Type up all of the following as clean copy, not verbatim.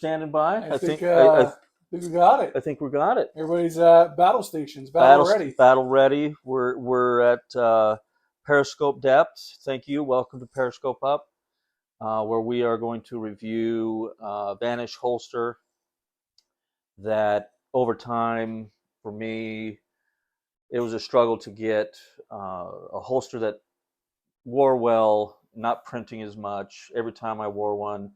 standing by. I think we got it. I think we got it. Everybody's battle stations, battle ready. Battle ready. We're at Periscope depth. Thank you. Welcome to Periscope Up, where we are going to review Vanish holster that over time, for me, it was a struggle to get a holster that wore well, not printing as much. Every time I wore one,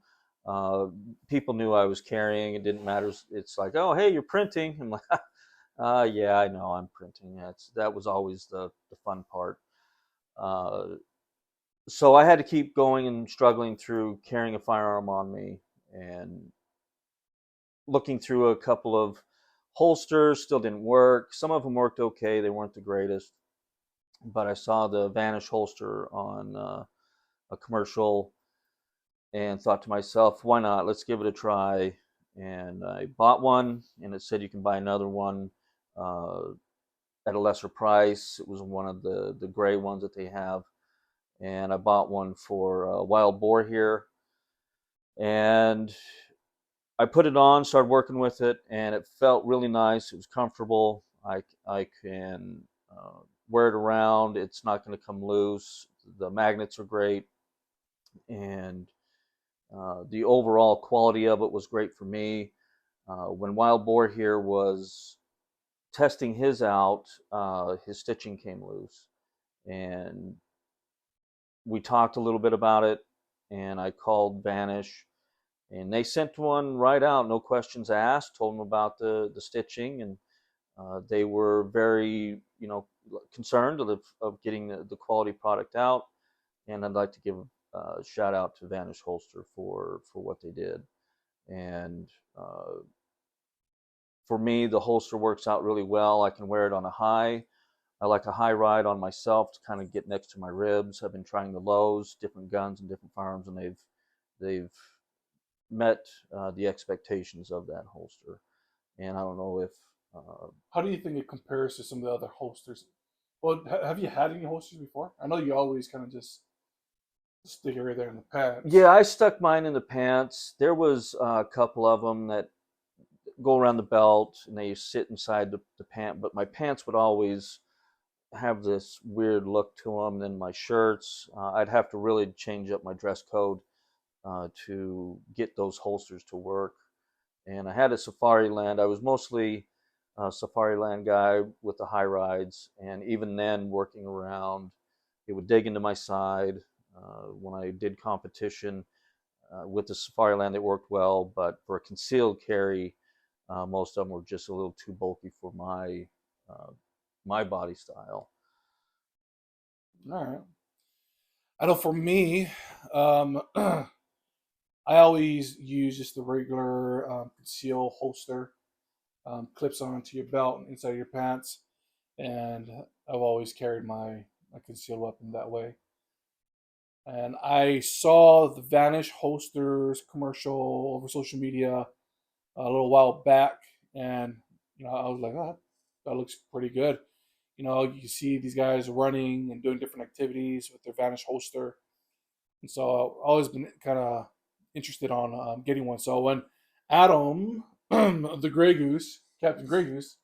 people knew I was carrying. It didn't matter. It's like, oh, hey, you're printing. I'm like, yeah, I know I'm printing. That was always the fun part. So I had to keep going and struggling through carrying a firearm on me and looking through a couple of holsters. Still didn't work. Some of them worked okay. They weren't the greatest. But I saw the Vanish holster on a commercial and thought to myself, why not? Let's give it a try. And I bought one, and it said you can buy another one at a lesser price. It was one of the gray ones that they have. And I bought one for wild boar here. And I put it on, started working with it, and it felt really nice. It was comfortable. I can wear it around. It's not going to come loose. The magnets are great. And the overall quality of it was great for me. When Wild Boar here was testing his out, his stitching came loose. And we talked a little bit about it, and I called Vanish, and they sent one right out, no questions asked, told them about the stitching, and they were very, concerned of getting the quality product out. And I'd like to give a shout out to Vanish Holster for what they did. And for me, the holster works out really well. I can wear it on a high. I like a high ride on myself to kind of get next to my ribs. I've been trying the lows, different guns and different firearms, and they've met the expectations of that holster. And I don't know if. How do you think it compares to some of the other holsters? Well, have you had any holsters before? I know you always kind of just stick it right there in the pants. Yeah, I stuck mine in the pants. There was a couple of them that go around the belt and they sit inside the pant, but my pants would always have this weird look to them. Then my shirts, I'd have to really change up my dress code to get those holsters to work. And I had a Safari Land. I was mostly a Safari Land guy with the high rides, and even then working around, it would dig into my side. When I did competition with the Safari Land, it worked well, but for a concealed carry, most of them were just a little too bulky for my body style. All right. I know for me, I always use just the regular conceal holster, clips onto your belt and inside your pants, and I've always carried my concealed weapon that way. And I saw the Vanish holsters commercial over social media a little while back, and I was like, oh, that looks pretty good. You see these guys running and doing different activities with their Vanish holster. And so I've always been kind of interested on getting one. So when Adam, the Grey Goose, Captain Grey Goose,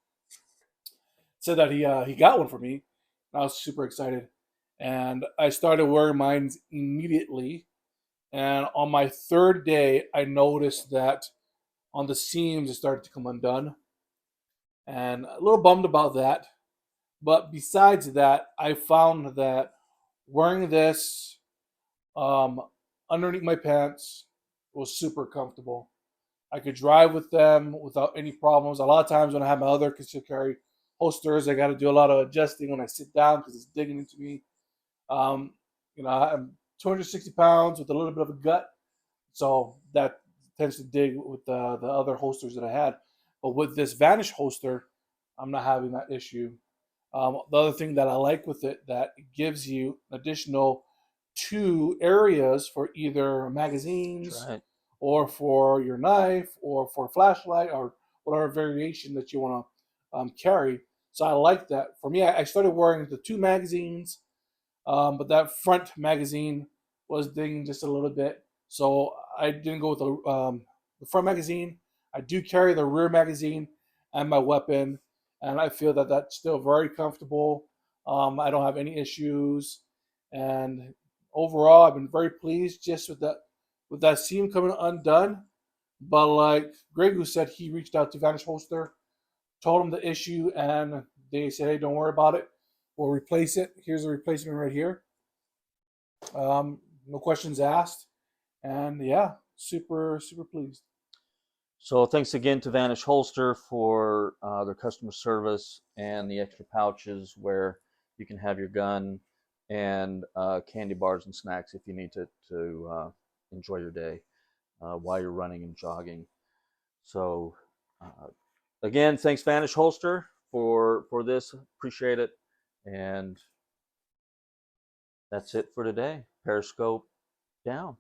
said that he got one for me, I was super excited. And I started wearing mine immediately. And on my third day, I noticed that on the seams it started to come undone. And a little bummed about that. But besides that, I found that wearing this underneath my pants was super comfortable. I could drive with them without any problems. A lot of times when I have my other concealed carry holsters, I got to do a lot of adjusting when I sit down because it's digging into me. I'm 260 pounds with a little bit of a gut, so that tends to dig with the other holsters that I had. But with this Vanish holster, I'm not having that issue. The other thing that I like with it, that it gives you additional 2 areas for either magazines or for your knife or for a flashlight or whatever variation that you want to carry. So I like that. For me, I started wearing the 2 magazines, but that front magazine was digging just a little bit. So I didn't go with the the front magazine. I do carry the rear magazine and my weapon, and I feel that that's still very comfortable. I don't have any issues, and overall, I've been very pleased just with that seam coming undone. But like Greg, who said he reached out to Vanish Holster, told him the issue, and they said, "Hey, don't worry about it. We'll replace it. Here's a replacement right here. No questions asked." And yeah, super pleased. So thanks again to Vanish Holster for their customer service and the extra pouches where you can have your gun and candy bars and snacks if you need to enjoy your day while you're running and jogging. So uh, again, thanks Vanish Holster for this. Appreciate it. And that's it for today. Periscope down.